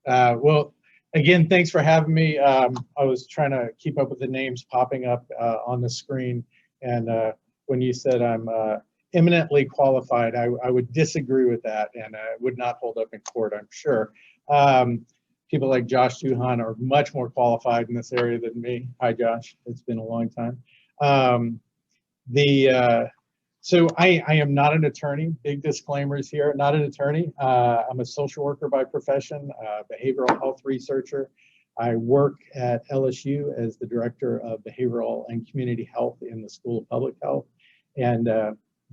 Well, again, thanks for having me. I was trying to keep up with the names popping up on the screen, and when you said I'm eminently qualified, I would disagree with that, and would not hold up in court, I'm sure. People like Josh Duhan are much more qualified in this area than me. Hi, Josh. It's been a long time. So I am not an attorney. Big disclaimers here. Not an attorney. I'm a social worker by profession, behavioral health researcher. I work at LSU as the director of behavioral and community health in the School of Public Health, and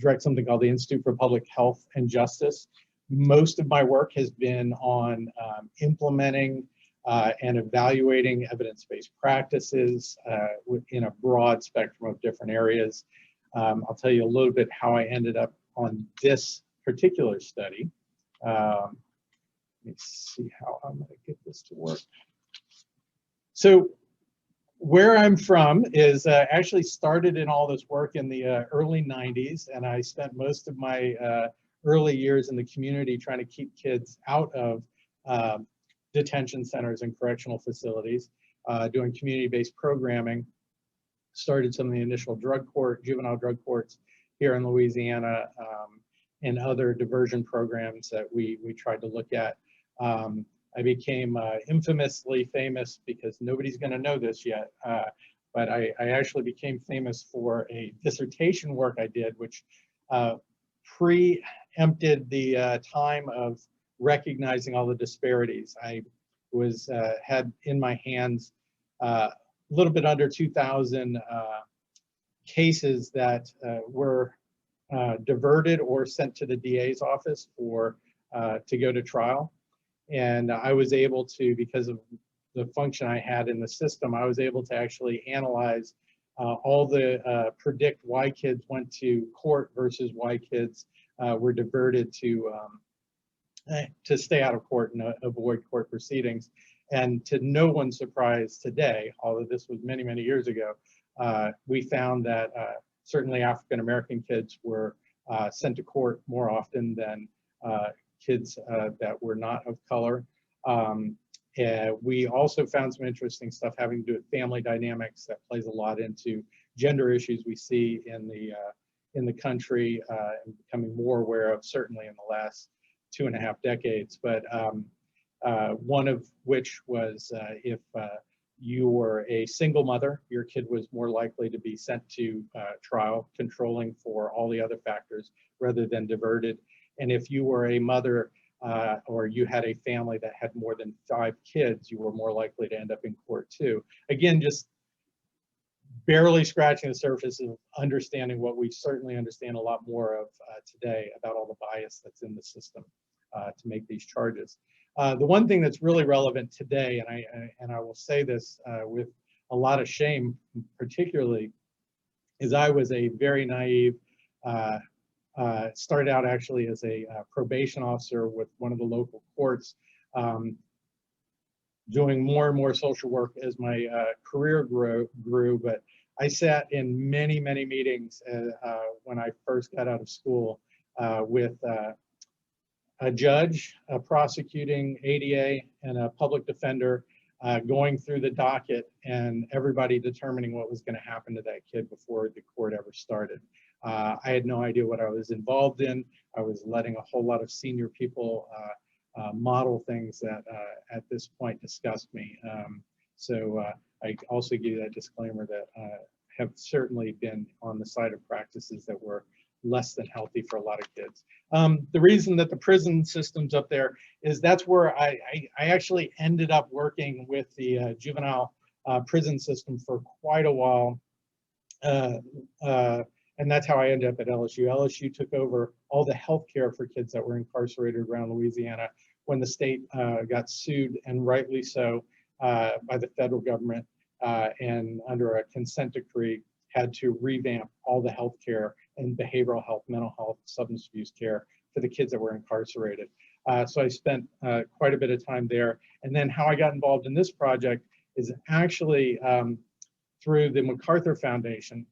direct something called the Institute for Public Health and Justice. Most of my work has been on implementing and evaluating evidence-based practices in a broad spectrum of different areas. I'll tell you a little bit how I ended up on this particular study. Let me see how I'm going to get this to work. So where I'm from is actually started in all this work in the early 90s, and I spent most of my early years in the community trying to keep kids out of detention centers and correctional facilities, doing community-based programming. Started some of the initial juvenile drug courts here in Louisiana, and other diversion programs that we tried to look at. I became infamously famous, because nobody's going to know this yet, but I actually became famous for a dissertation work I did, which preempted the time of recognizing all the disparities. I was had in my hands a little bit under 2,000 cases that were diverted or sent to the DA's office for to go to trial. And I was able to, because of the function I had in the system, I was able to actually analyze all the predict why kids went to court versus why kids were diverted to stay out of court and avoid court proceedings. And to no one's surprise today, although this was many, many years ago, we found that certainly African American kids were sent to court more often than kids that were not of color. We also found some interesting stuff having to do with family dynamics that plays a lot into gender issues we see in the country, and becoming more aware of, certainly in the last 2.5 decades. But one of which was if you were a single mother, your kid was more likely to be sent to trial, controlling for all the other factors rather than diverted. And if you were a mother or you had a family that had more than 5 kids, you were more likely to end up in court too. Again, just barely scratching the surface of understanding what we certainly understand a lot more of today about all the bias that's in the system to make these charges. The one thing that's really relevant today, and I will say this with a lot of shame particularly, is I was a very naive, started out actually as a probation officer with one of the local courts, doing more and more social work as my career grew. But I sat in many, many meetings when I first got out of school with a judge, a prosecuting ADA, and a public defender going through the docket, and everybody determining what was going to happen to that kid before the court ever started. I had no idea what I was involved in. I was letting a whole lot of senior people model things that at this point disgust me. So I also give you that disclaimer that have certainly been on the side of practices that were less than healthy for a lot of kids. The reason that the prison system's up there is that's where I actually ended up working with the juvenile prison system for quite a while. And that's how I ended up at LSU. LSU took over all the health care for kids that were incarcerated around Louisiana when the state got sued, and rightly so, by the federal government, and under a consent decree had to revamp all the health care and behavioral health, mental health, substance abuse care for the kids that were incarcerated. So I spent quite a bit of time there. And then how I got involved in this project is actually through the MacArthur Foundation.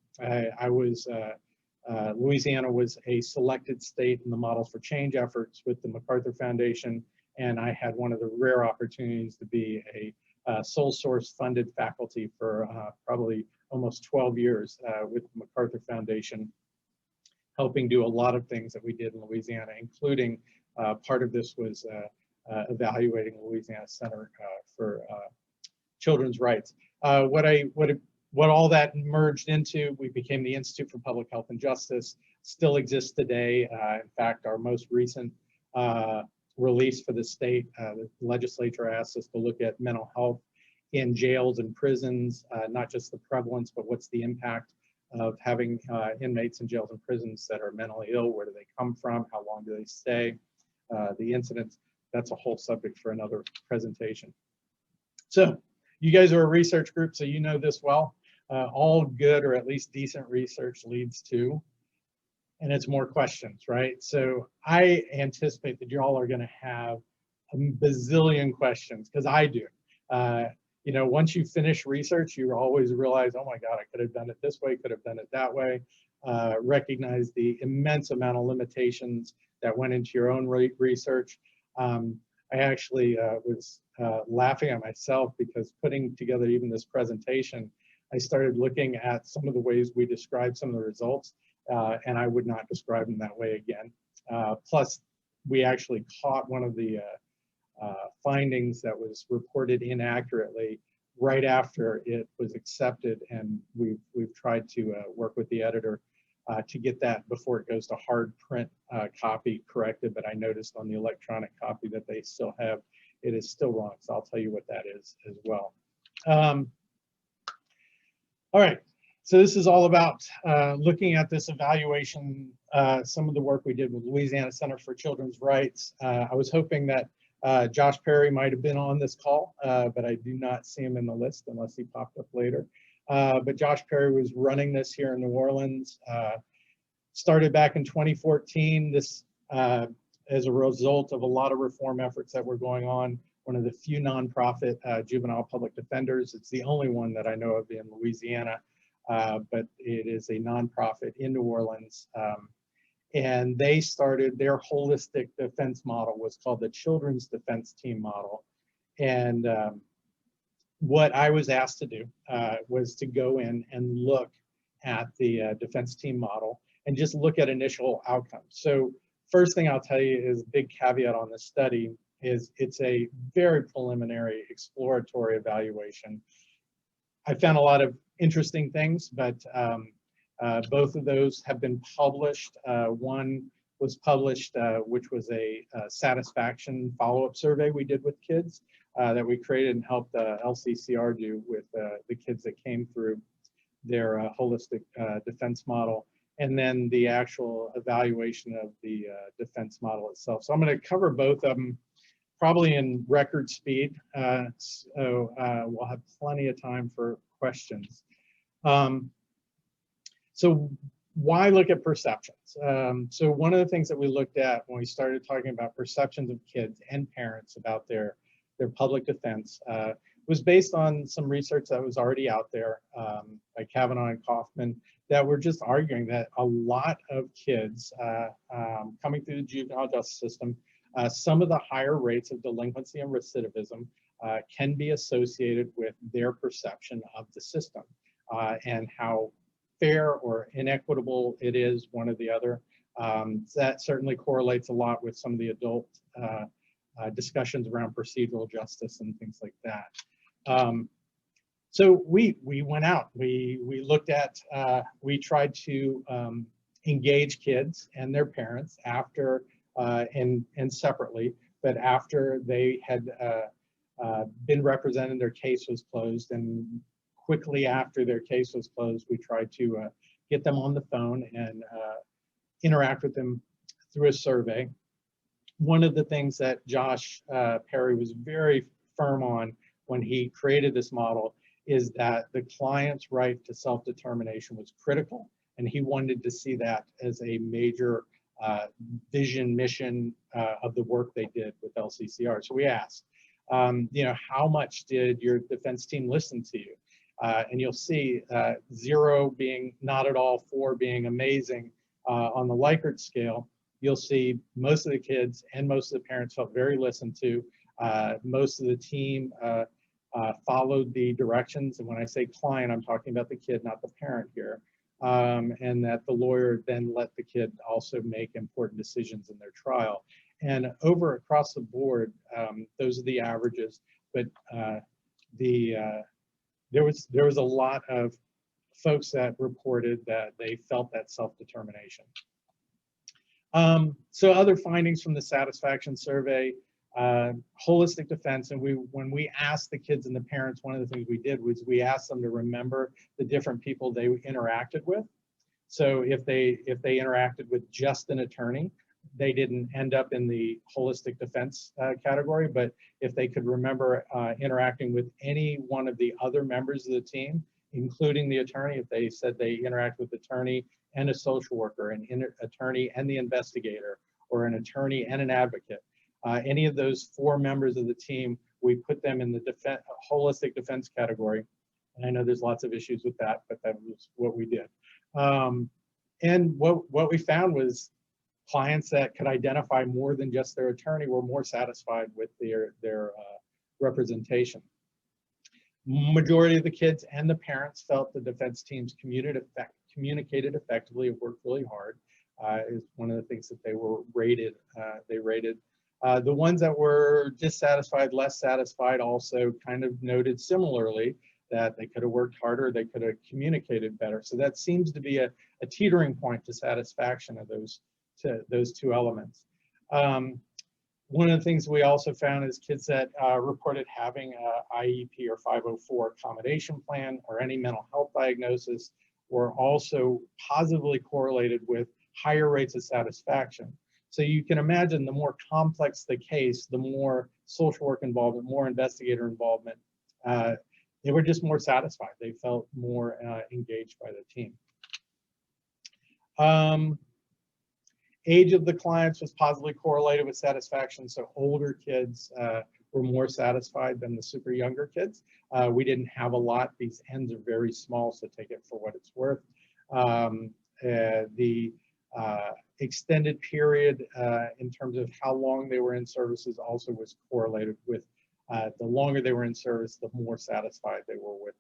Louisiana was a selected state in the Models for Change efforts with the MacArthur Foundation, and I had one of the rare opportunities to be a sole source funded faculty for probably almost 12 years with the MacArthur Foundation, helping do a lot of things that we did in Louisiana, including part of this was evaluating Louisiana Center for Children's Rights. What all that merged into, we became the Institute for Public Health and Justice, still exists today. In fact, our most recent release for the state, the legislature asked us to look at mental health in jails and prisons, not just the prevalence, but what's the impact of having inmates in jails and prisons that are mentally ill. Where do they come from? How long do they stay? The incidents. That's a whole subject for another presentation. So you guys are a research group, so you know this well. All good or at least decent research leads to, and it's more questions, right? So I anticipate that y'all are going to have a bazillion questions, because I do. You know, once you finish research, you always realize, oh my God, I could have done it this way, could have done it that way. Recognize the immense amount of limitations that went into your own research. I actually was laughing at myself, because putting together even this presentation, I started looking at some of the ways we describe some of the results, and I would not describe them that way again. Plus, we actually caught one of the findings that was reported inaccurately right after it was accepted, and we've tried to work with the editor to get that before it goes to hard print copy corrected. But I noticed on the electronic copy that they still have, it is still wrong. So I'll tell you what that is as well. All right, so this is all about looking at this evaluation, some of the work we did with Louisiana Center for Children's Rights. I was hoping that Josh Perry might have been on this call, but I do not see him in the list unless he popped up later. But Josh Perry was running this here in New Orleans. Started back in 2014. This as a result of a lot of reform efforts that were going on. One of the few nonprofit juvenile public defenders. It's the only one that I know of in Louisiana, but it is a nonprofit in New Orleans. And they started their holistic defense model was called the Children's Defense Team Model. And what I was asked to do was to go in and look at the defense team model and just look at initial outcomes. So first thing I'll tell you is a big caveat on this study is it's a very preliminary exploratory evaluation. I found a lot of interesting things, but both of those have been published. One was published, which was a satisfaction follow-up survey we did with kids that we created and helped LCCR do with the kids that came through their holistic defense model, and then the actual evaluation of the defense model itself. So I'm going to cover both of them probably in record speed, so we'll have plenty of time for questions. So why look at perceptions? So one of the things that we looked at when we started talking about perceptions of kids and parents about their public defense was based on some research that was already out there by Kavanaugh and Kaufman that were just arguing that a lot of kids coming through the juvenile justice system, some of the higher rates of delinquency and recidivism can be associated with their perception of the system and how fair or inequitable it is, one or the other. That certainly correlates a lot with some of the adult discussions around procedural justice and things like that. So we went out, we looked at, we tried to engage kids and their parents after and separately, but after they had been represented, their case was closed, and quickly after their case was closed, we tried to get them on the phone and interact with them through a survey. One of the things that Josh Perry was very firm on when he created this model is that the client's right to self-determination was critical, and he wanted to see that as a major vision, mission of the work they did with LCCR. So we asked, you know, how much did your defense team listen to you? And you'll see 0 being not at all, 4 being amazing on the Likert scale. you'll see most of the kids and most of the parents felt very listened to. Most of the team followed the directions. And when I say client, I'm talking about the kid, not the parent here. And that the lawyer then let the kid also make important decisions in their trial. And across the board, those are the averages, but there was a lot of folks that reported that they felt that self-determination. So other findings from the satisfaction survey, holistic defense, and when we asked the kids and the parents, one of the things we did was we asked them to remember the different people they interacted with. So if they interacted with just an attorney, they didn't end up in the holistic defense category, but if they could remember interacting with any one of the other members of the team, including the attorney, if they said they interact with attorney and a social worker, an attorney and the investigator, or an attorney and an advocate, any of those 4 members of the team, we put them in the holistic defense category. And I know there's lots of issues with that, but that was what we did. And what we found was clients that could identify more than just their attorney were more satisfied with their representation. Majority of the kids and the parents felt the defense teams communicated effectively and worked really hard. Is one of the things that they were rated. They rated. The ones that were dissatisfied, less satisfied, also kind of noted similarly that they could have worked harder, they could have communicated better. So that seems to be a teetering point to satisfaction of those 2 elements. One of the things we also found is kids that reported having a IEP or 504 accommodation plan or any mental health diagnosis were also positively correlated with higher rates of satisfaction. So you can imagine the more complex the case, the more social work involvement, more investigator involvement, they were just more satisfied. They felt more engaged by the team. Age of the clients was positively correlated with satisfaction. So older kids were more satisfied than the super younger kids. We didn't have a lot. These ends are very small, so take it for what it's worth. The extended period in terms of how long they were in services also was correlated with the longer they were in service, the more satisfied they were with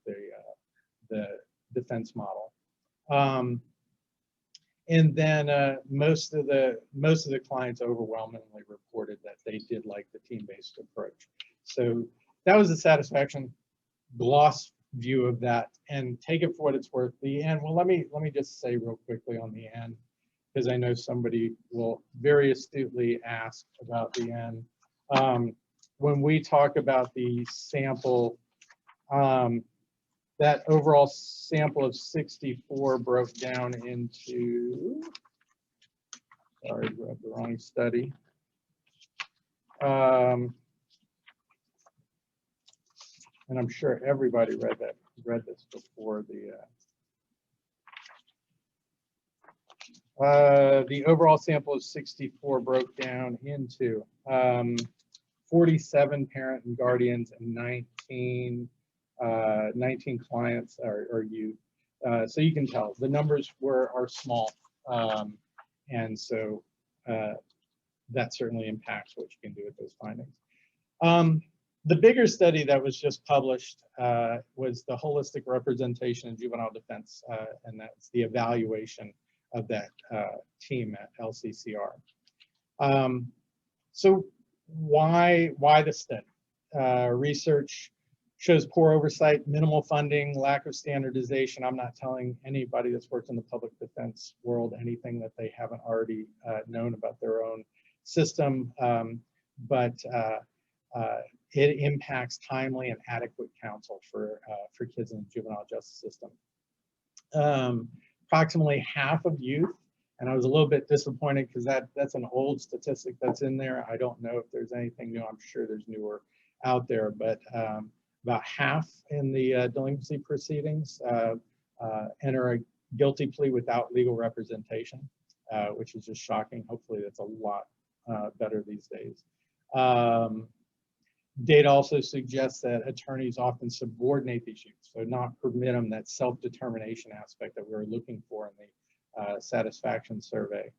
the defense model. And then most of the clients overwhelmingly reported that they did like the team-based approach. So that was the satisfaction gloss view of that, and take it for what it's worth. The end. Well, let me just say real quickly on the end, because I know somebody will very astutely ask about the end. When we talk about the sample, that overall sample of 64 broke down into, sorry, read the wrong study. And I'm sure everybody read this before. The overall sample of 64 broke down into 47 parent and guardians and 19 clients or youth. So you can tell the numbers are small, and so that certainly impacts what you can do with those findings. The bigger study that was just published was the holistic representation in juvenile defense, and that's the evaluation of that team at LCCR. So why the study? Research shows poor oversight, minimal funding, lack of standardization. I'm not telling anybody that's worked in the public defense world anything that they haven't already known about their own system, but it impacts timely and adequate counsel for kids in the juvenile justice system. Approximately half of youth, and I was a little bit disappointed because that's an old statistic that's in there. I don't know if there's anything new. I'm sure there's newer out there, but about half in the delinquency proceedings enter a guilty plea without legal representation, which is just shocking. Hopefully that's a lot better these days. Data also suggests that attorneys often subordinate these youth, so not permit them that self-determination aspect that we were looking for in the satisfaction survey.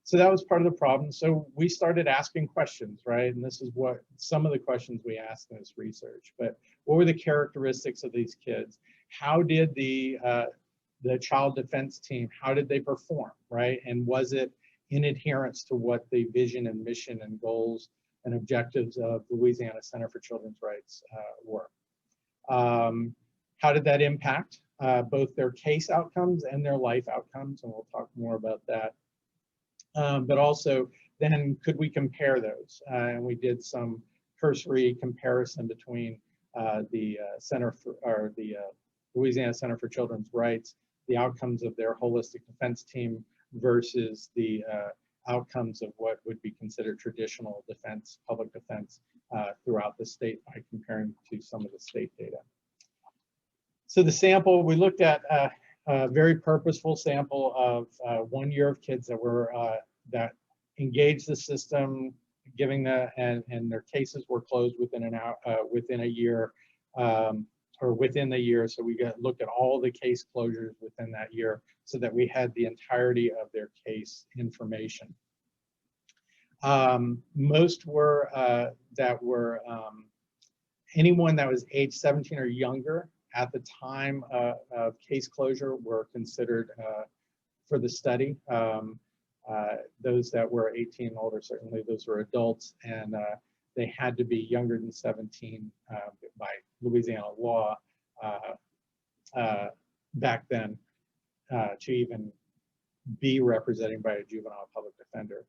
So that was part of the problem. So we started asking questions, right? And this is what some of the questions we asked in this research. But what were the characteristics of these kids? How did the child defense team, how did they perform, right? And was it in adherence to what the vision and mission and goals and objectives of Louisiana Center for Children's Rights were? How did that impact both their case outcomes and their life outcomes? And we'll talk more about that. But also, then could we compare those? And we did some cursory comparison between the Louisiana Center for Children's Rights, the outcomes of their holistic defense team versus the outcomes of what would be considered traditional defense, public defense throughout the state by comparing to some of the state data. So the sample, we looked at a very purposeful sample of 1 year of kids that were that engaged the system, giving and their cases were closed within within a year or within the year. So we looked at all the case closures within that year so that we had the entirety of their case information. Most were anyone that was age 17 or younger at the time of case closure were considered for the study. Those that were 18 and older, certainly those were adults, and they had to be younger than 17 by Louisiana law back then to even be represented by a juvenile public defender.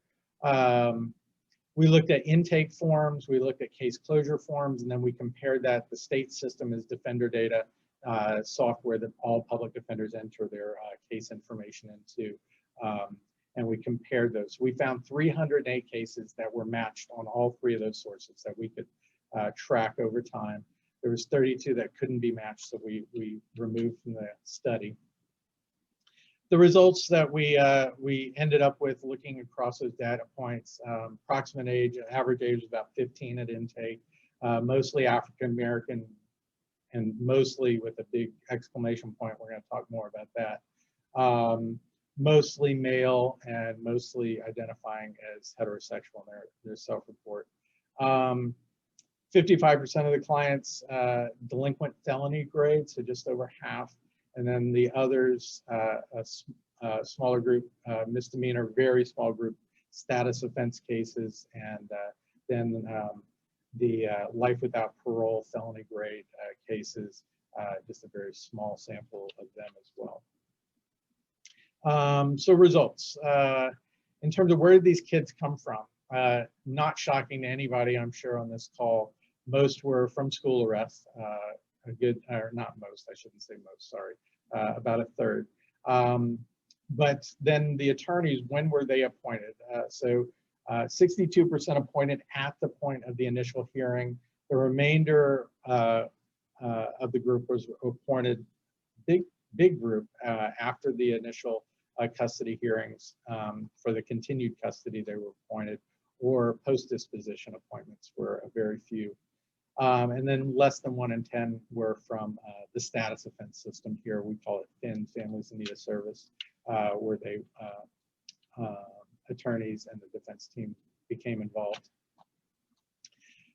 We looked at intake forms, we looked at case closure forms, and then we compared that. The state system is Defender Data software that all public defenders enter their case information into. And we compared those. We found 308 cases that were matched on all three of those sources that we could track over time. There was 32 that couldn't be matched, so we removed from the study. The results that we ended up with looking across those data points, approximate age, average age was about 15 at intake, mostly African American, and mostly with a big exclamation point. We're going to talk more about that. Mostly male and mostly identifying as heterosexual in their self-report. 55% of the clients delinquent felony grade, so just over half. And then the others, a smaller group, misdemeanor, very small group, status offense cases, and then the life without parole felony grade cases, just a very small sample of them as well. So results, in terms of where did these kids come from? Not shocking to anybody, I'm sure, on this call. Most were from school arrest, or not most, I shouldn't say most, sorry, about a third. But then the attorneys, when were they appointed? So 62% appointed at the point of the initial hearing. The remainder of the group was appointed, big group, after the initial custody hearings. For the continued custody, they were appointed, or post-disposition appointments were a very few. And then less than 1 in 10 were from the status offense system here. We call it FIN, Families in Need of Service, where they attorneys and the defense team became involved.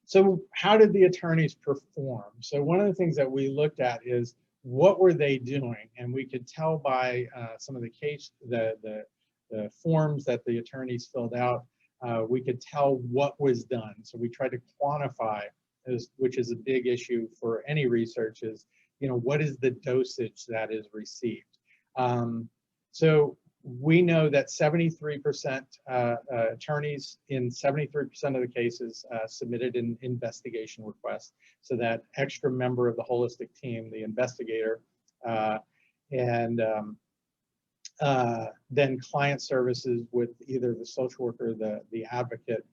So how did the attorneys perform? So one of the things that we looked at is what were they doing, and we could tell by some of the forms that the attorneys filled out. We could tell what was done. So we tried to quantify, which is a big issue for any research, is, you know, what is the dosage that is received? So we know that 73% attorneys in 73% of the cases submitted an investigation request. So that extra member of the holistic team, the investigator, and then client services with either the social worker, the advocate,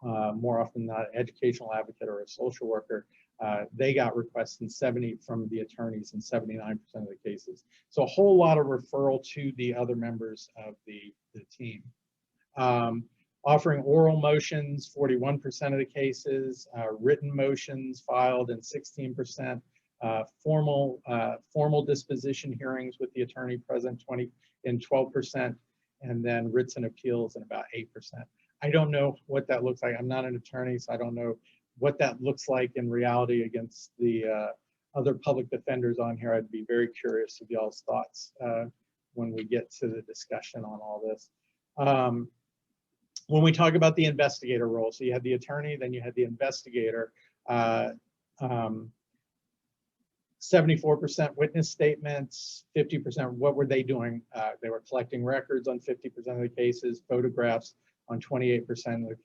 more often not an educational advocate or a social worker. They got requests from the attorneys in 79% of the cases. So a whole lot of referral to the other members of the team. Offering oral motions, 41% of the cases, written motions filed in 16%, formal disposition hearings with the attorney present in 12%, and then writs and appeals in about 8%. I don't know what that looks like. I'm not an attorney, so I don't know what that looks like in reality against the other public defenders on here. I'd be very curious of y'all's thoughts when we get to the discussion on all this. When we talk about the investigator role, so you had the attorney, then you had the investigator. 74% witness statements, 50%, what were they doing? They were collecting records on 50% of the cases, photographs on 28% of the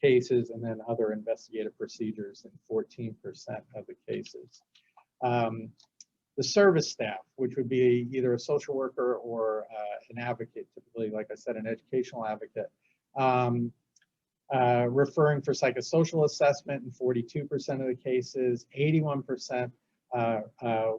cases, and then other investigative procedures in 14% of the cases. The service staff, which would be either a social worker or an advocate, typically, like I said, an educational advocate, referring for psychosocial assessment in 42% of the cases, 81%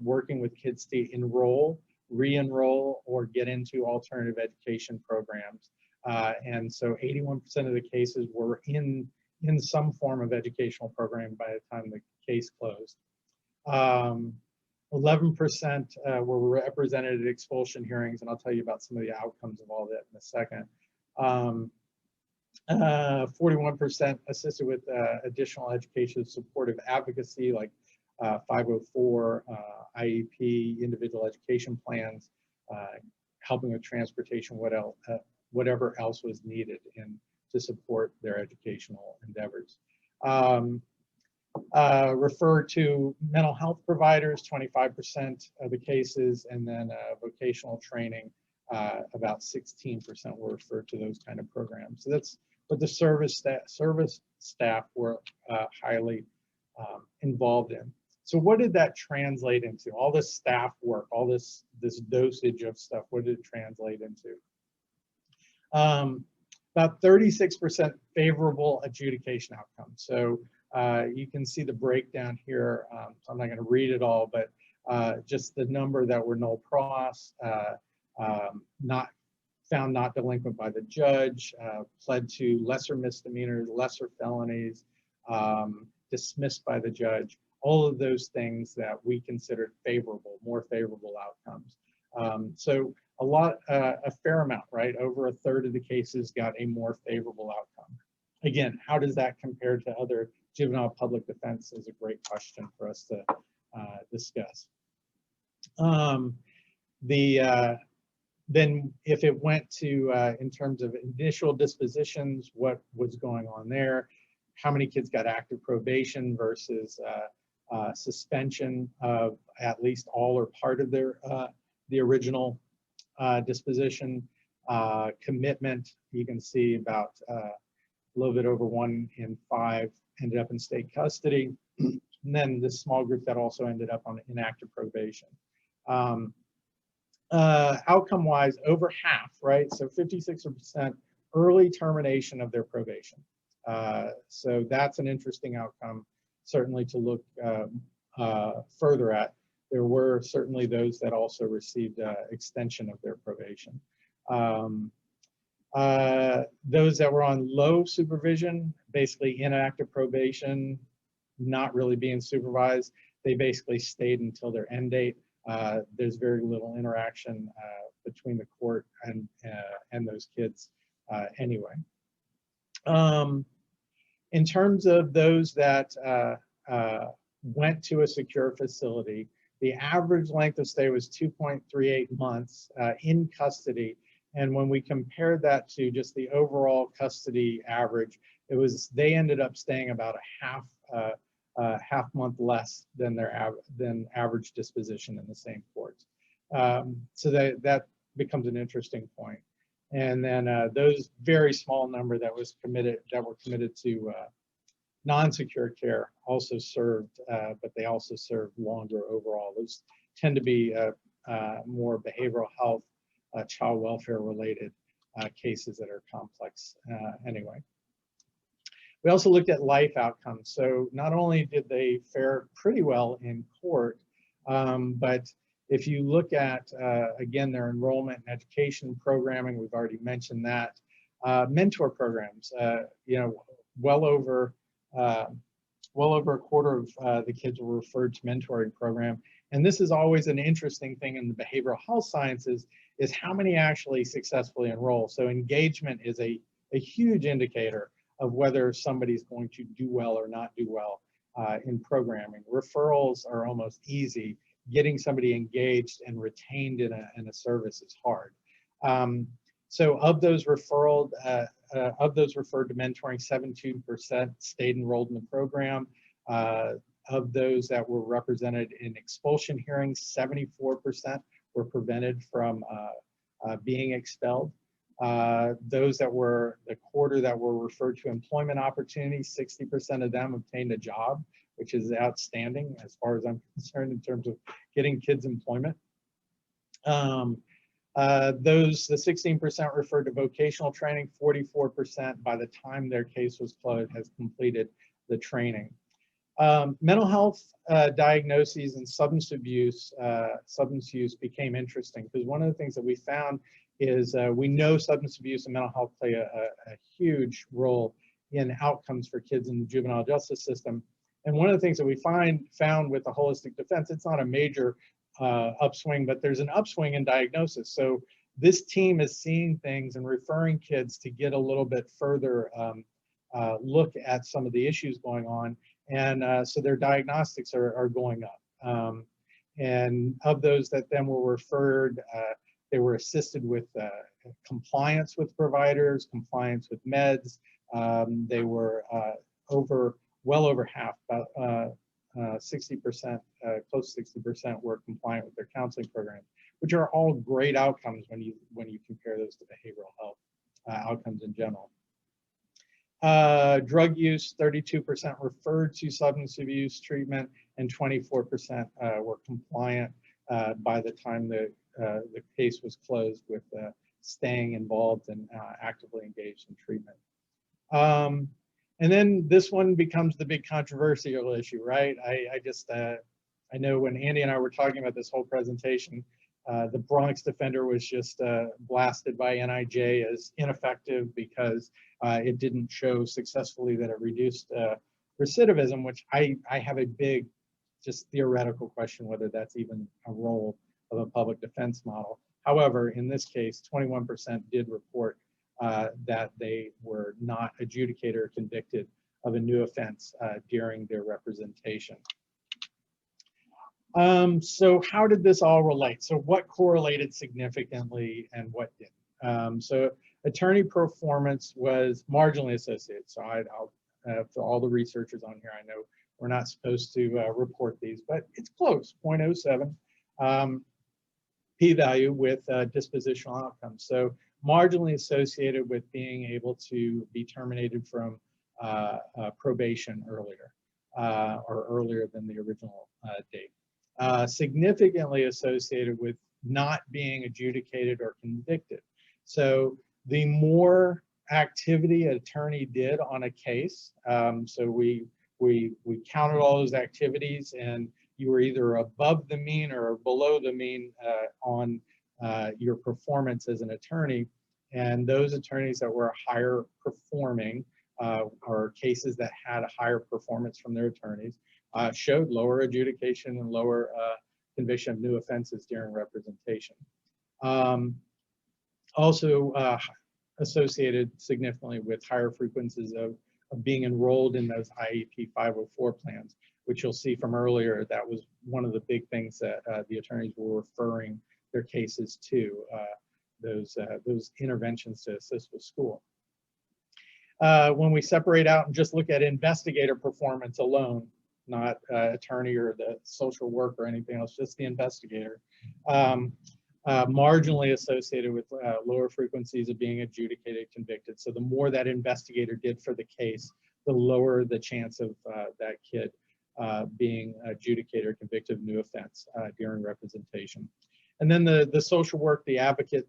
working with kids to enroll, re-enroll, or get into alternative education programs. And so 81% of the cases were in some form of educational program by the time the case closed. 11% were represented at expulsion hearings, and I'll tell you about some of the outcomes of all that in a second. 41% assisted with additional education supportive advocacy like 504, IEP, individual education plans, helping with transportation, whatever else was needed to support their educational endeavors. Refer to mental health providers, 25% of the cases, and then vocational training, about 16% were referred to those kind of programs. So that's what the service staff were highly involved in. So what did that translate into? All this staff work, all this dosage of stuff, what did it translate into? About 36% favorable adjudication outcomes. So you can see the breakdown here. So I'm not going to read it all, but just the number that were null pros, found not delinquent by the judge, pled to lesser misdemeanors, lesser felonies, dismissed by the judge. All of those things that we considered favorable, more favorable outcomes. So a fair amount, right? Over a third of the cases got a more favorable outcome. Again, how does that compare to other juvenile public defense is a great question for us to discuss. Then if it went to, in terms of initial dispositions, what was going on there? How many kids got active probation versus suspension of at least all or part of their the original disposition? Commitment, you can see about a little bit over 1 in 5 ended up in state custody. And then this small group that also ended up on inactive probation. Outcome-wise, over half, right? So 56% early termination of their probation. So that's an interesting outcome, certainly to look further at. There were certainly those that also received extension of their probation. Those that were on low supervision, basically inactive probation, not really being supervised, they basically stayed until their end date. There's very little interaction between the court and those kids anyway. In terms of those that went to a secure facility, the average length of stay was 2.38 months in custody. And when we compared that to just the overall custody average, they ended up staying about a half month less than than average disposition in the same courts. So that becomes an interesting point. And then those very small number that were committed to non-secure care also served, but they also served longer overall. Those tend to be more behavioral health, child welfare related cases that are complex anyway. We also looked at life outcomes. So not only did they fare pretty well in court, but if you look at, again, their enrollment and education programming, we've already mentioned that. Mentor programs, well over a quarter of the kids were referred to mentoring program. And this is always an interesting thing in the behavioral health sciences, is how many actually successfully enroll. So engagement is a huge indicator of whether somebody's going to do well or not do well in programming. Referrals are almost easy. Getting somebody engaged and retained in a service is hard. So of those referred to mentoring, 17% stayed enrolled in the program. Of those that were represented in expulsion hearings, 74% were prevented from being expelled. Those that were the quarter that were referred to employment opportunities, 60% of them obtained a job, which is outstanding as far as I'm concerned in terms of getting kids employment. The 16% referred to vocational training, 44% by the time their case was closed has completed the training. Mental health diagnoses and substance use became interesting because one of the things that we found is we know substance abuse and mental health play a huge role in outcomes for kids in the juvenile justice system. And one of the things that we found with the holistic defense, it's not a major upswing, but there's an upswing in diagnosis. So this team is seeing things and referring kids to get a little bit further look at some of the issues going on. And so their diagnostics are going up. And of those that then were referred, they were assisted with compliance with providers, compliance with meds. They were well over half, about 60%, close to 60% were compliant with their counseling programs, which are all great outcomes when you compare those to behavioral health outcomes in general. Drug use, 32% referred to substance abuse treatment, and 24% were compliant by the time the case was closed with staying involved and actively engaged in treatment. And then this one becomes the big controversial issue, right? I know when Andy and I were talking about this whole presentation, the Bronx Defender was just blasted by NIJ as ineffective because it didn't show successfully that it reduced recidivism, which I have a big, just theoretical question whether that's even a role of a public defense model. However, in this case, 21% did report that they were not adjudicated or convicted of a new offense during their representation. So how did this all relate? So what correlated significantly and what didn't? So attorney performance was marginally associated. So I'll for all the researchers on here, I know we're not supposed to report these, but it's close, 0.07 p-value with dispositional outcomes. So marginally associated with being able to be terminated from probation earlier or earlier than the original date. Significantly associated with not being adjudicated or convicted. So the more activity an attorney did on a case, so we counted all those activities, and you were either above the mean or below the mean on your performance as an attorney. And those attorneys that were higher performing or cases that had a higher performance from their attorneys showed lower adjudication and lower conviction of new offenses during representation. Also associated significantly with higher frequencies of being enrolled in those IEP 504 plans, which you'll see from earlier. That was one of the big things that the attorneys were referring their cases to, those interventions to assist with school. When we separate out and just look at investigator performance alone, not attorney or the social work or anything else, just the investigator, marginally associated with lower frequencies of being adjudicated, convicted. So the more that investigator did for the case, the lower the chance of that kid being adjudicated or convicted of new offense during representation. And then the social work, the advocate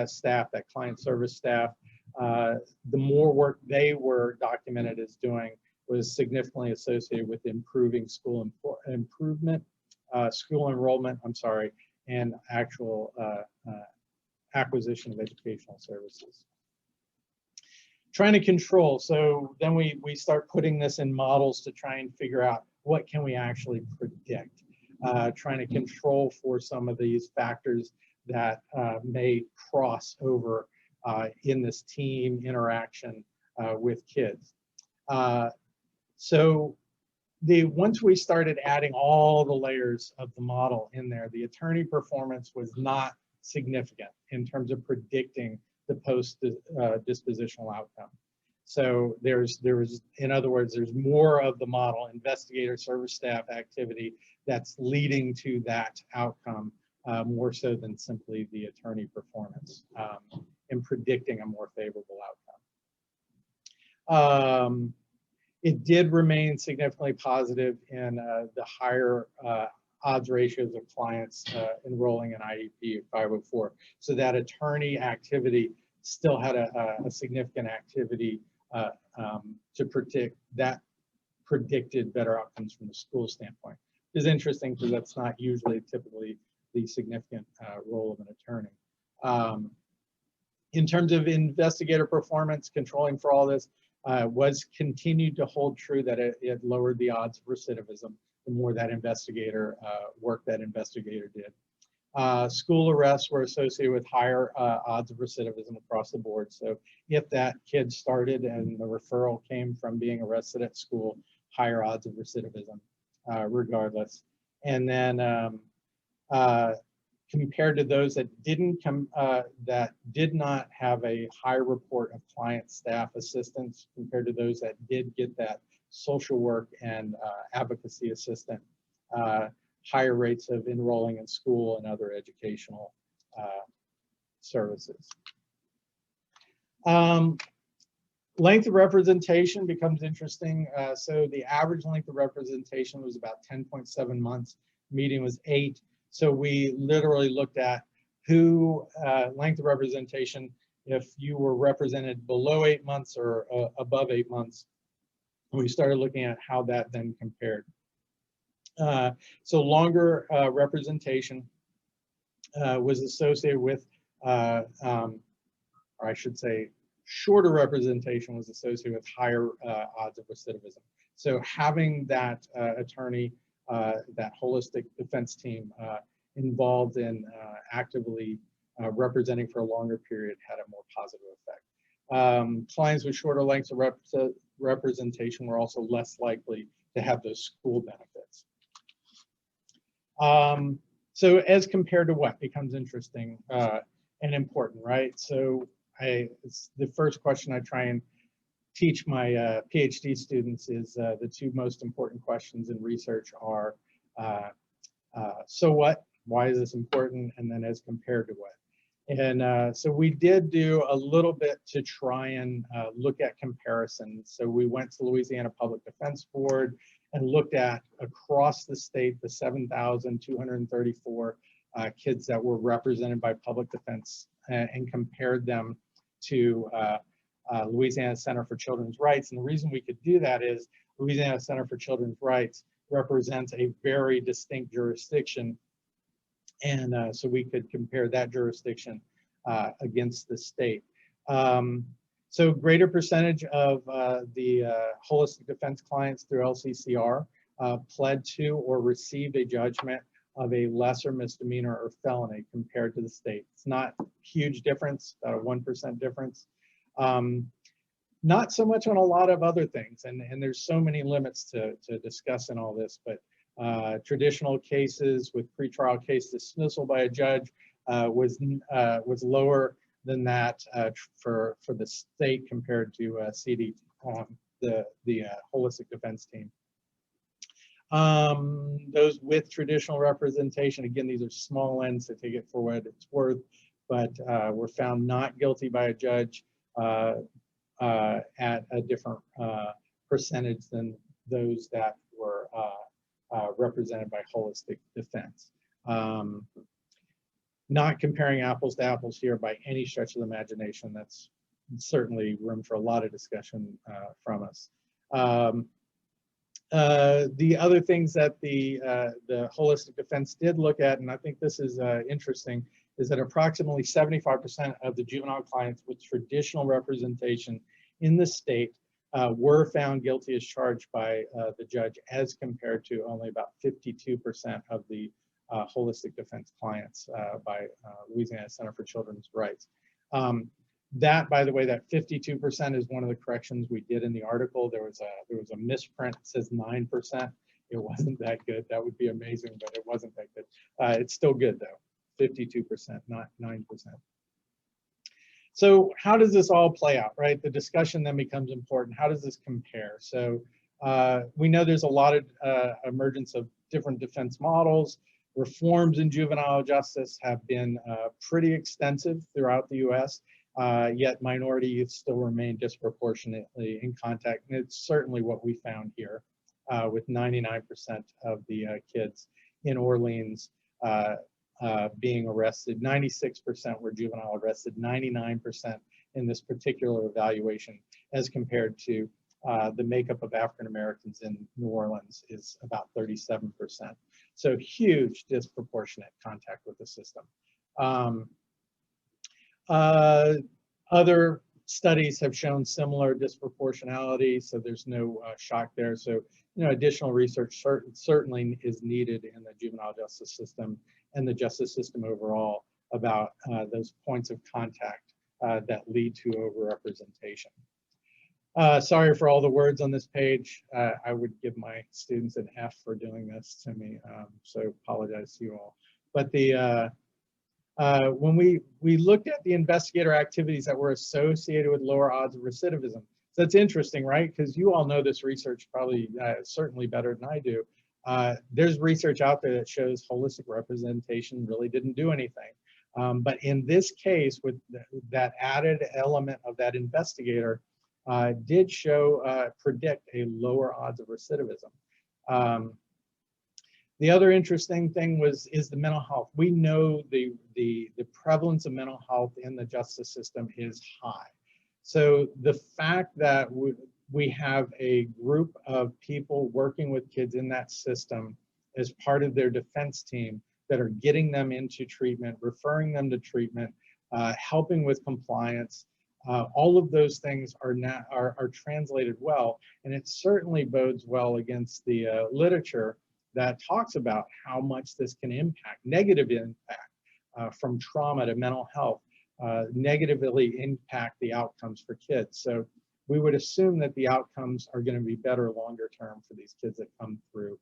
staff, that client service staff, the more work they were documented as doing was significantly associated with improving school enrollment, and actual acquisition of educational services. Trying to control, so then we start putting this in models to try and figure out what can we actually predict. Trying to control for some of these factors that may cross over in this team interaction with kids. So once we started adding all the layers of the model in there, the attorney performance was not significant in terms of predicting the post-dispositional outcome. So in other words, there's more of the model, investigator, service staff activity that's leading to that outcome more so than simply the attorney performance in predicting a more favorable outcome. It did remain significantly positive in the higher odds ratios of clients enrolling in IEP 504. So that attorney activity still had a significant activity to predict that predicted better outcomes from the school standpoint. It's interesting because that's not usually typically the significant role of an attorney. In terms of investigator performance, controlling for all this was continued to hold true that it lowered the odds of recidivism the more that investigator work that investigator did. School arrests were associated with higher odds of recidivism across the board. So if that kid started and the referral came from being arrested at school, higher odds of recidivism regardless. And then compared to those that did not have a high report of client staff assistance compared to those that did get that social work and advocacy assistant, higher rates of enrolling in school and other educational services. Length of representation becomes interesting. So the average length of representation was about 10.7 months. Median was 8. So we literally looked at who length of representation, if you were represented below 8 months or above 8 months. And we started looking at how that then compared. So longer representation was associated with, or I should say, shorter representation was associated with higher odds of recidivism. So having that attorney, that holistic defense team involved in actively representing for a longer period had a more positive effect. Clients with shorter lengths of representation were also less likely to have those school benefits. So as compared to what becomes interesting and important, right? So it's the first question I try and teach my PhD students is the two most important questions in research are, so what, why is this important, and then as compared to what. And so we did do a little bit to try and look at comparisons. So we went to Louisiana Public Defense Board and looked at across the state the 7,234 kids that were represented by public defense and compared them to Louisiana Center for Children's Rights. And the reason we could do that is Louisiana Center for Children's Rights represents a very distinct jurisdiction. And so we could compare that jurisdiction against the state. So greater percentage of the holistic defense clients through LCCR pled to or received a judgment of a lesser misdemeanor or felony compared to the state. It's not a huge difference, about a 1% difference. Not so much on a lot of other things, and there's so many limits to discuss in all this, but traditional cases with pretrial case dismissal by a judge was lower than that for the state compared to CD, the holistic defense team. Those with traditional representation, again, these are small ends to take it for what it's worth, but were found not guilty by a judge at a different percentage than those that were represented by holistic defense. Not comparing apples to apples here by any stretch of the imagination. That's certainly room for a lot of discussion from us. The other things that the holistic defense did look at, and I think this is interesting, is that approximately 75% of the juvenile clients with traditional representation in the state were found guilty as charged by the judge, as compared to only about 52% of the holistic defense clients by Louisiana Center for Children's Rights. That, by the way, that 52% is one of the corrections we did in the article. There was a misprint. It says 9%. It wasn't that good. That would be amazing, but it wasn't that good. It's still good though, 52%, not 9%. So how does this all play out, right? The discussion then becomes important. How does this compare? So we know there's a lot of emergence of different defense models. Reforms in juvenile justice have been pretty extensive throughout the US, yet minority youth still remain disproportionately in contact. And it's certainly what we found here with 99% of the kids in Orleans being arrested. 96% were juvenile arrested, 99% in this particular evaluation, as compared to the makeup of African Americans in New Orleans is about 37%. So huge disproportionate contact with the system. Other studies have shown similar disproportionality, so there's no shock there. So, additional research certainly is needed in the juvenile justice system and the justice system overall about those points of contact that lead to overrepresentation. Sorry for all the words on this page. I would give my students an F for doing this to me, so apologize to you all. But when we looked at the investigator activities that were associated with lower odds of recidivism, so that's interesting, right? Because you all know this research probably certainly better than I do. There's research out there that shows holistic representation really didn't do anything. But in this case, with that added element of that investigator, did show, predict a lower odds of recidivism. The other interesting thing is the mental health. We know the prevalence of mental health in the justice system is high. So the fact that we have a group of people working with kids in that system as part of their defense team that are getting them into treatment, referring them to treatment, helping with compliance, all of those things are translated well, and it certainly bodes well against the literature that talks about how much this can impact, negative impact from trauma to mental health, negatively impact the outcomes for kids. So we would assume that the outcomes are going to be better longer term for these kids that come through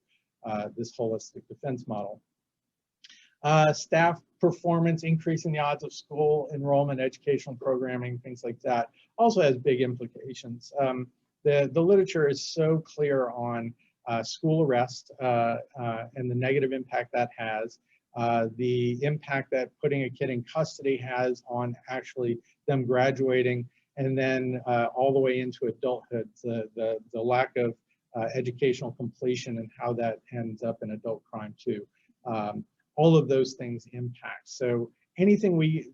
this holistic defense model. Staff performance, increasing the odds of school enrollment, educational programming, things like that, also has big implications. The literature is so clear on school arrest and the negative impact that has, the impact that putting a kid in custody has on actually them graduating, and then all the way into adulthood, the lack of educational completion and how that ends up in adult crime too. All of those things impact. So anything we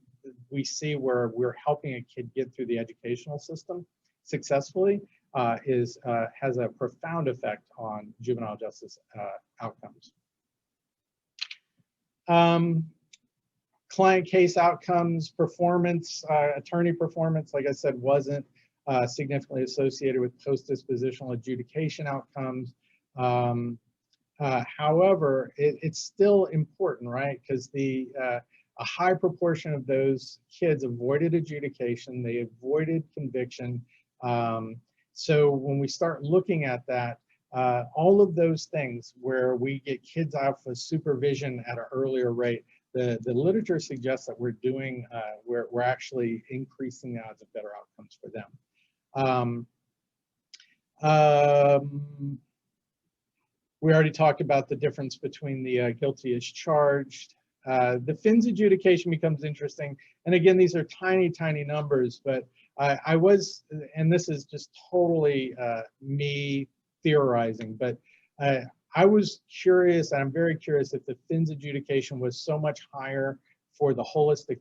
see where we're helping a kid get through the educational system successfully has a profound effect on juvenile justice outcomes. Client case outcomes, performance, attorney performance, like I said, wasn't significantly associated with post-dispositional adjudication outcomes. However, it's still important, right? Because a high proportion of those kids avoided adjudication, they avoided conviction. So when we start looking at that, all of those things where we get kids out for supervision at an earlier rate, the literature suggests that we're doing, we're actually increasing the odds of better outcomes for them. We already talked about the difference between the guilty as charged. The FINS adjudication becomes interesting. And again, these are tiny, tiny numbers, but I was, and this is just totally me theorizing, but I was curious, and I'm very curious, if the FINS adjudication was so much higher for the holistic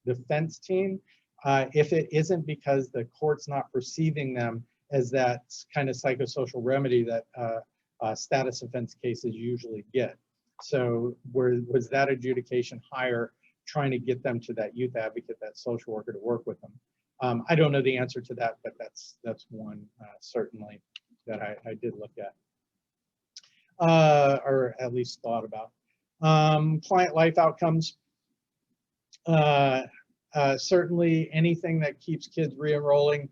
defense team, if it isn't because the court's not perceiving them as that kind of psychosocial remedy that status offense cases usually get. So was that adjudication higher, trying to get them to that youth advocate, that social worker to work with them? I don't know the answer to that, but that's one certainly that I did look at. or at least thought about. Client life outcomes. Certainly anything that keeps kids re-enrolling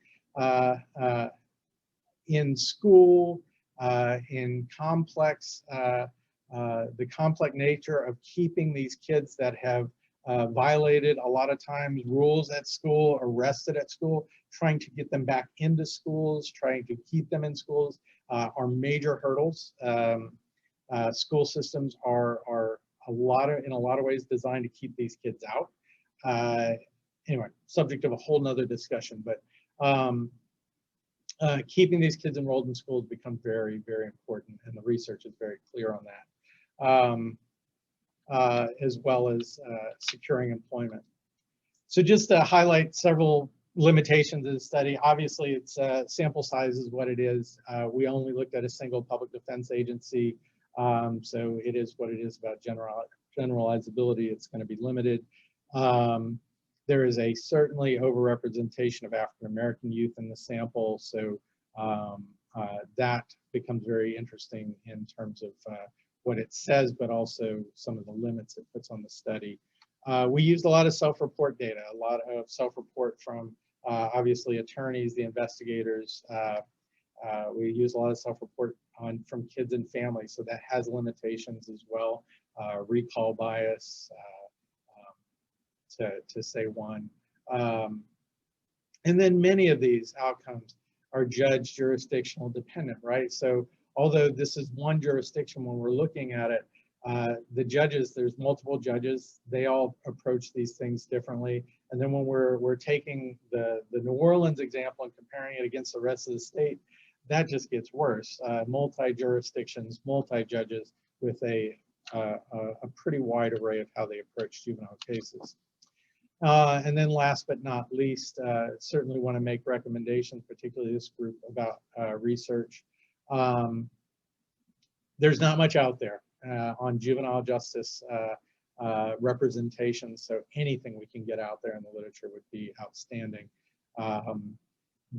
in school, in complex, the complex nature of keeping these kids that have violated a lot of times rules at school, arrested at school, trying to get them back into schools, trying to keep them in schools are major hurdles. School systems are in a lot of ways designed to keep these kids out. Anyway, subject of a whole nother discussion, but keeping these kids enrolled in schools becomes very, very important, and the research is very clear on that, as well as securing employment. So just to highlight several limitations of the study, obviously its sample size is what it is. We only looked at a single public defense agency, so it is what it is about generalizability. It's going to be limited. There is a certainly overrepresentation of African-American youth in the sample, so that becomes very interesting in terms of what it says, but also some of the limits it puts on the study. We used a lot of self-report data, a lot of self-report from obviously attorneys, the investigators. We use a lot of self-report from kids and families, so that has limitations as well. Recall bias, to say one. And then many of these outcomes are judge jurisdictional dependent, right? So although this is one jurisdiction when we're looking at it, the judges, there's multiple judges, they all approach these things differently. And then when we're taking the New Orleans example and comparing it against the rest of the state, that just gets worse. Multi-jurisdictions, multi-judges with a pretty wide array of how they approach juvenile cases. And then last but not least, certainly want to make recommendations, particularly this group, about research. There's not much out there on juvenile justice representation, so anything we can get out there in the literature would be outstanding.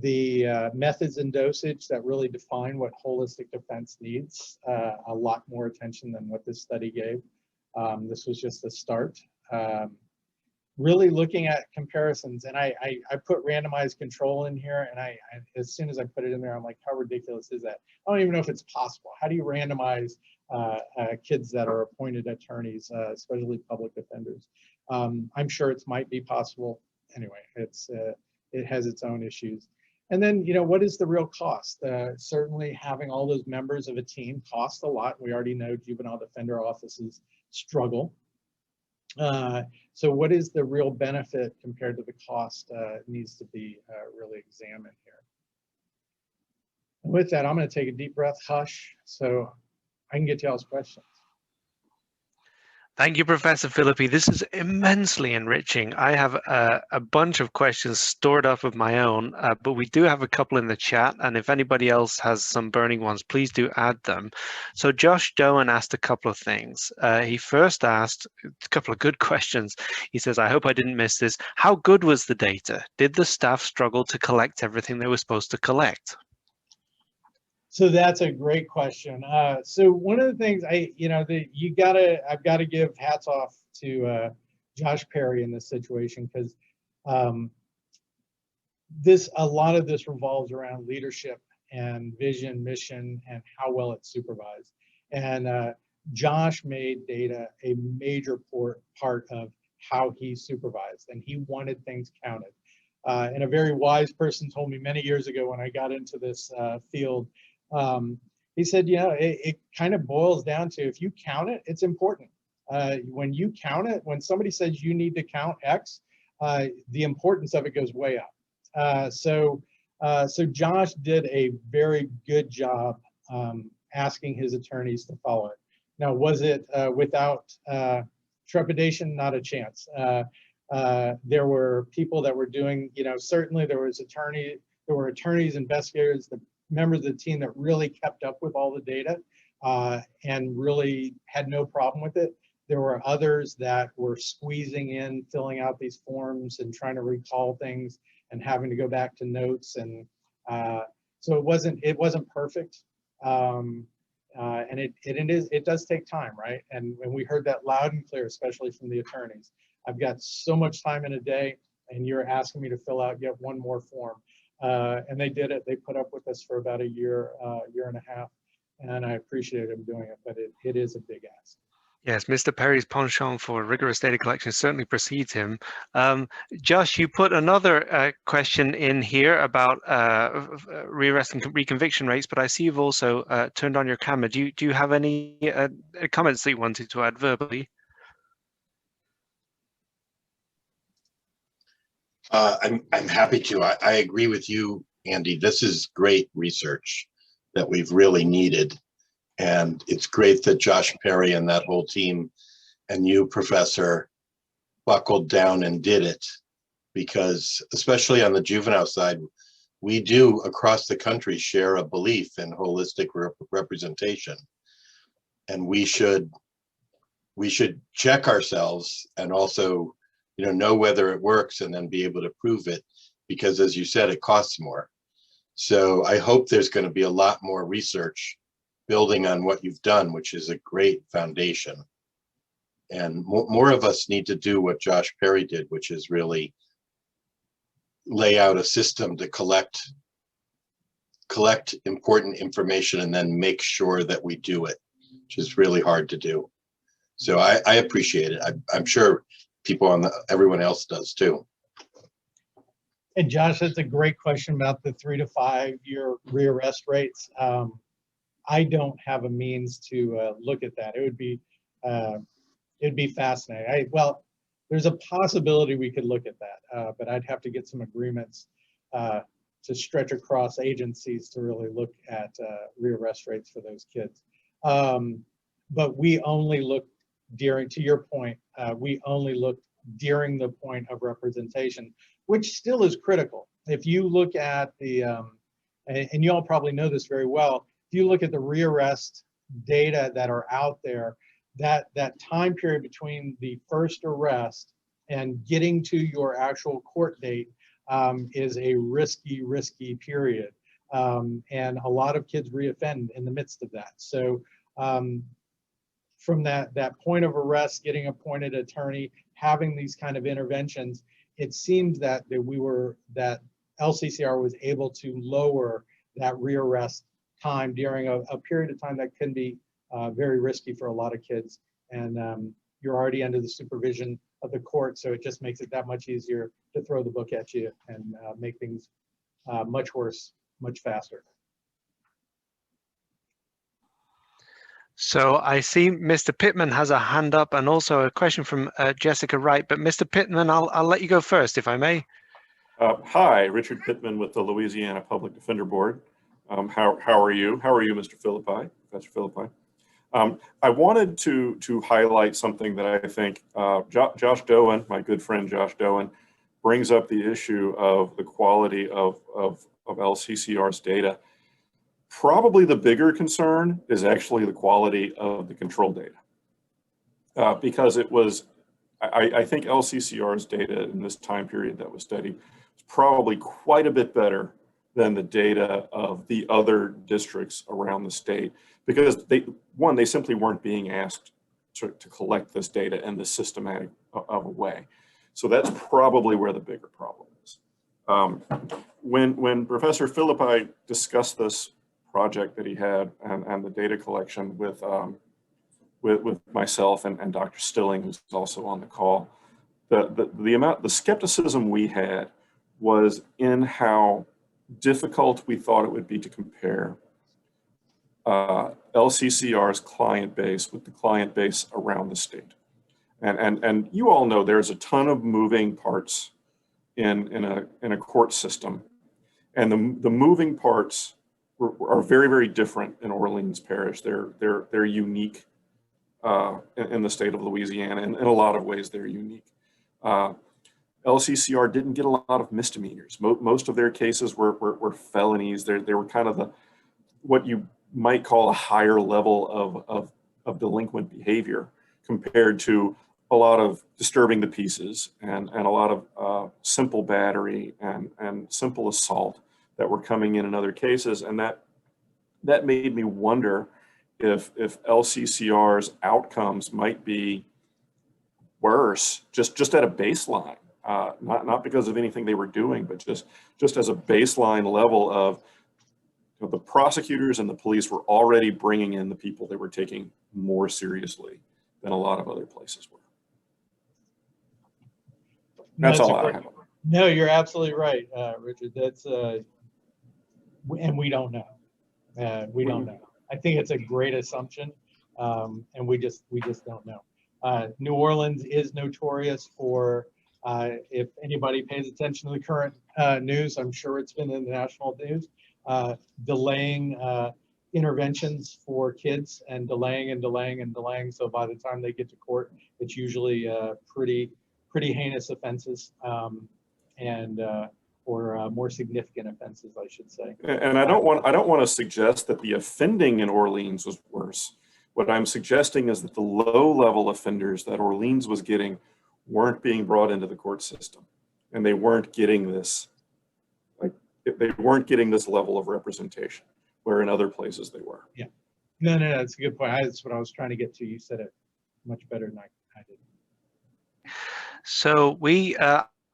The methods and dosage that really define what holistic defense needs a lot more attention than what this study gave. This was just a start. Really looking at comparisons, and I put randomized control in here, and I as soon as I put it in there, I'm like, how ridiculous is that? I don't even know if it's possible. How do you randomize kids that are appointed attorneys, especially public defenders? I'm sure it might be possible. Anyway, it has its own issues. And then, what is the real cost? Certainly having all those members of a team costs a lot. We already know juvenile defender offices struggle. So what is the real benefit compared to the cost needs to be really examined here. And with that, I'm going to take a deep breath, hush, so I can get to y'all's questions. Thank you, Professor Phillippi. This is immensely enriching. I have a bunch of questions stored up of my own, but we do have a couple in the chat, and if anybody else has some burning ones, please do add them. So Josh Doan asked a couple of things. He first asked a couple of good questions. He says, I hope I didn't miss this. How good was the data? Did the staff struggle to collect everything they were supposed to collect? So that's a great question. So one of the things I've got to give hats off to Josh Perry in this situation, because a lot of this revolves around leadership and vision, mission, and how well it's supervised. And Josh made data a major part of how he supervised, and he wanted things counted. And a very wise person told me many years ago when I got into this field, he said, it kind of boils down to, if you count it, it's important. When you count it, when somebody says you need to count X, the importance of it goes way up. So Josh did a very good job asking his attorneys to follow it. Now, was it without trepidation? Not a chance. There were people that were doing, certainly there were attorneys, investigators, the members of the team that really kept up with all the data and really had no problem with it. There were others that were squeezing in, filling out these forms and trying to recall things and having to go back to notes. And so it wasn't perfect. And it does take time, right? And we heard that loud and clear, especially from the attorneys. I've got so much time in a day, and you're asking me to fill out yet one more form. And they did it. They put up with us for about a year, year and a half, and I appreciate them doing it, but it is a big ask. Yes, Mr. Perry's penchant for rigorous data collection certainly precedes him. Josh, you put another question in here about rearrest and reconviction rates, but I see you've also turned on your camera. Do you have any comments that you wanted to add verbally? I'm happy to. I agree with you, Andy. This is great research that we've really needed. And it's great that Josh Perry and that whole team and you, Professor, buckled down and did it, because especially on the juvenile side, we do across the country share a belief in holistic representation. And we should check ourselves and also, know whether it works and then be able to prove it, because as you said, it costs more. So I hope there's going to be a lot more research building on what you've done, which is a great foundation. And more of us need to do what Josh Perry did, which is really lay out a system to collect important information and then make sure that we do it, which is really hard to do. So I appreciate it. I'm sure everyone else does too. And Josh, that's a great question about the 3 to 5 year rearrest rates. I don't have a means to look at that. It'd be fascinating. There's a possibility we could look at that, but I'd have to get some agreements to stretch across agencies to really look at rearrest rates for those kids. But we only look to your point, we only look during the point of representation, which still is critical. If you look at and you all probably know this very well, if you look at the rearrest data that are out there, that time period between the first arrest and getting to your actual court date is a risky period. And a lot of kids reoffend in the midst of that. So from that point of arrest, getting appointed attorney, having these kind of interventions, it seemed that LCCR was able to lower that rearrest time during a period of time that can be very risky for a lot of kids. And you're already under the supervision of the court, so it just makes it that much easier to throw the book at you and make things much worse, much faster. So I see Mr. Pittman has a hand up and also a question from Jessica Wright, but Mr. Pittman, I'll let you go first, if I may. Hi, Richard Pittman with the Louisiana Public Defender Board. How are you? How are you, Mr. Phillippi, Professor Phillippi? I wanted to highlight something that I think Josh Doan, my good friend Josh Doan, brings up the issue of the quality of LCCR's data. Probably the bigger concern is actually the quality of the control data, because it was, I think LCCR's data in this time period that was studied was probably quite a bit better than the data of the other districts around the state, because they simply weren't being asked to collect this data in this systematic of a way. So that's probably where the bigger problem is. When Professor Phillippi discussed this project that he had and the data collection with myself and Dr. Stilling, who's also on the call, the skepticism we had was in how difficult we thought it would be to compare LCCR's client base with the client base around the state. And you all know there's a ton of moving parts in a court system, and the moving parts are very, very different in Orleans Parish. They're unique in the state of Louisiana, and in a lot of ways they're unique. LCCR didn't get a lot of misdemeanors. Most of their cases were felonies. They were kind of what you might call a higher level of delinquent behavior compared to a lot of disturbing the peace and a lot of simple battery and simple assault that were coming in other cases. And that made me wonder if LCCR's outcomes might be worse, just at a baseline, not because of anything they were doing, but just as a baseline level of, you know, the prosecutors and the police were already bringing in the people they were taking more seriously than a lot of other places were. That's all I have. No, you're absolutely right, Richard. That's and we don't know. We don't know. I think it's a great assumption, and we just don't know. New Orleans is notorious for, if anybody pays attention to the current news, I'm sure it's been in the national news, delaying interventions for kids and delaying and delaying and delaying. So by the time they get to court, it's usually pretty heinous offenses, or more significant offenses, I should say. And I don't want to suggest that the offending in Orleans was worse. What I'm suggesting is that the low-level offenders that Orleans was getting weren't being brought into the court system, and they weren't getting this, they weren't getting this level of representation, where in other places they were. Yeah, no, that's a good point. That's what I was trying to get to. You said it much better than I did. So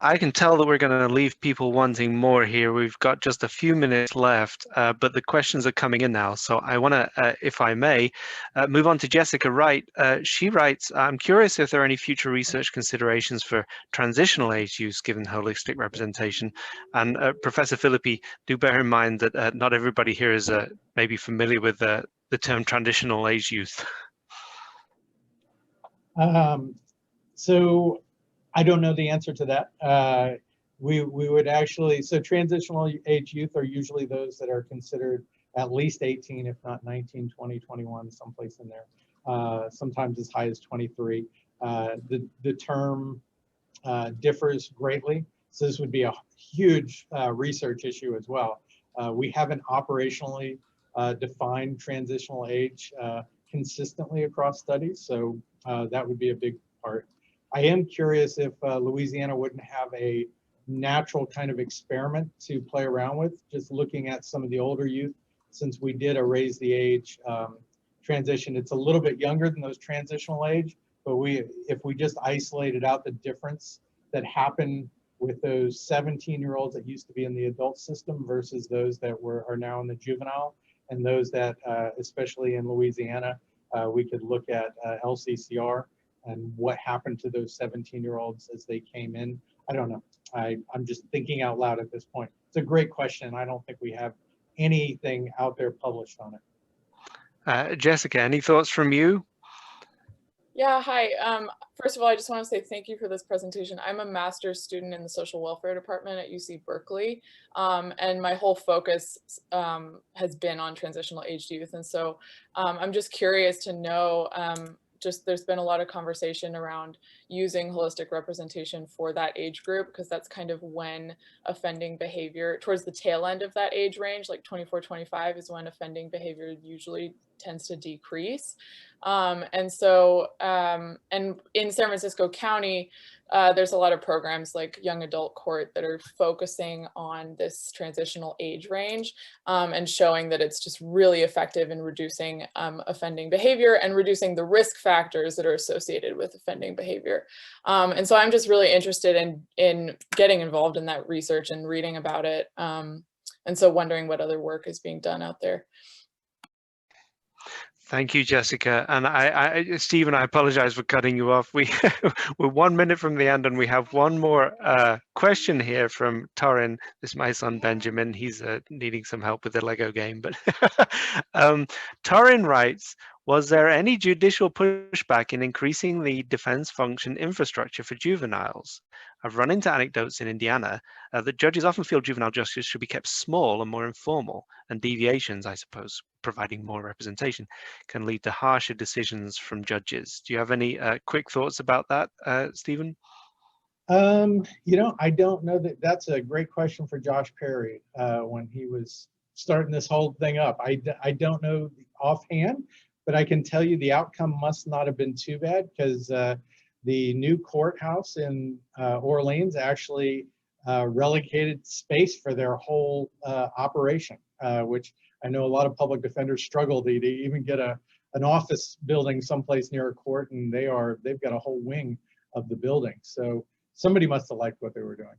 I can tell that we're going to leave people wanting more here. We've got just a few minutes left, but the questions are coming in now. So I want to, if I may, move on to Jessica Wright. She writes, I'm curious if there are any future research considerations for transitional age use given holistic representation. And Professor Phillippi, do bear in mind that not everybody here is maybe familiar with the term transitional age youth. So I don't know the answer to that. We would actually, so transitional age youth are usually those that are considered at least 18, if not 19, 20, 21, someplace in there, sometimes as high as 23. The term differs greatly. So this would be a huge research issue as well. We haven't operationally defined transitional age consistently across studies, so that would be a big part. I am curious if Louisiana wouldn't have a natural kind of experiment to play around with, just looking at some of the older youth, since we did a raise the age transition. It's a little bit younger than those transitional age, but if we just isolated out the difference that happened with those 17-year-olds that used to be in the adult system versus those that are now in the juvenile, and those that, especially in Louisiana, we could look at LCCR and what happened to those 17-year-olds as they came in. I don't know. I'm just thinking out loud at this point. It's a great question. I don't think we have anything out there published on it. Jessica, any thoughts from you? Yeah, hi. First of all, I just want to say thank you for this presentation. I'm a master's student in the social welfare department at UC Berkeley, and my whole focus has been on transitional aged youth. And so I'm just curious to know, there's been a lot of conversation around using holistic representation for that age group, because that's kind of when offending behavior, towards the tail end of that age range, like 24, 25 is when offending behavior usually tends to decrease. And in San Francisco County, there's a lot of programs like Young Adult Court that are focusing on this transitional age range and showing that it's just really effective in reducing offending behavior and reducing the risk factors that are associated with offending behavior. And so I'm just really interested in getting involved in that research and reading about it. And so wondering what other work is being done out there. Thank you, Jessica. And Stephen, I apologize for cutting you off. We're 1 minute from the end, and we have one more question here from Torin. This is my son, Benjamin. He's needing some help with the Lego game. But Torin writes, was there any judicial pushback in increasing the defense function infrastructure for juveniles? I've run into anecdotes in Indiana that judges often feel juvenile justice should be kept small and more informal, and deviations, I suppose, providing more representation, can lead to harsher decisions from judges. Do you have any quick thoughts about that, Stephen? You know, I don't know that. That's a great question for Josh Perry when he was starting this whole thing up. I don't know offhand, but I can tell you the outcome must not have been too bad, because the new courthouse in Orleans actually relocated space for their whole operation, which I know a lot of public defenders struggle to even get a an office building someplace near a court, and they've got a whole wing of the building. So somebody must have liked what they were doing.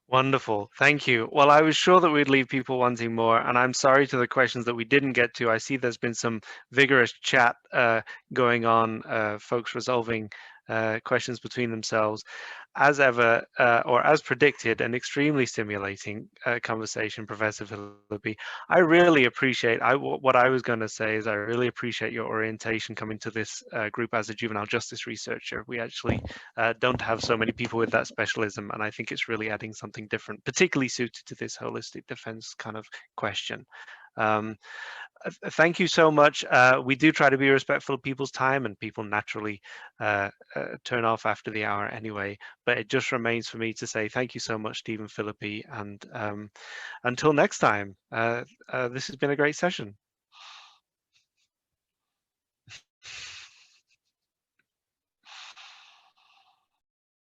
Wonderful. Thank you. Well, I was sure that we'd leave people wanting more, and I'm sorry to the questions that we didn't get to. I see there's been some vigorous chat going on, folks resolving questions between themselves. As ever, or as predicted, an extremely stimulating conversation, Professor Phillippi. I really appreciate, what I was going to say is I really appreciate your orientation coming to this group as a juvenile justice researcher. We actually don't have so many people with that specialism, and I think it's really adding something different, particularly suited to this holistic defense kind of question. Thank you so much. We do try to be respectful of people's time, and people naturally turn off after the hour anyway. But it just remains for me to say thank you so much, Stephen Phillippi, and until next time, this has been a great session.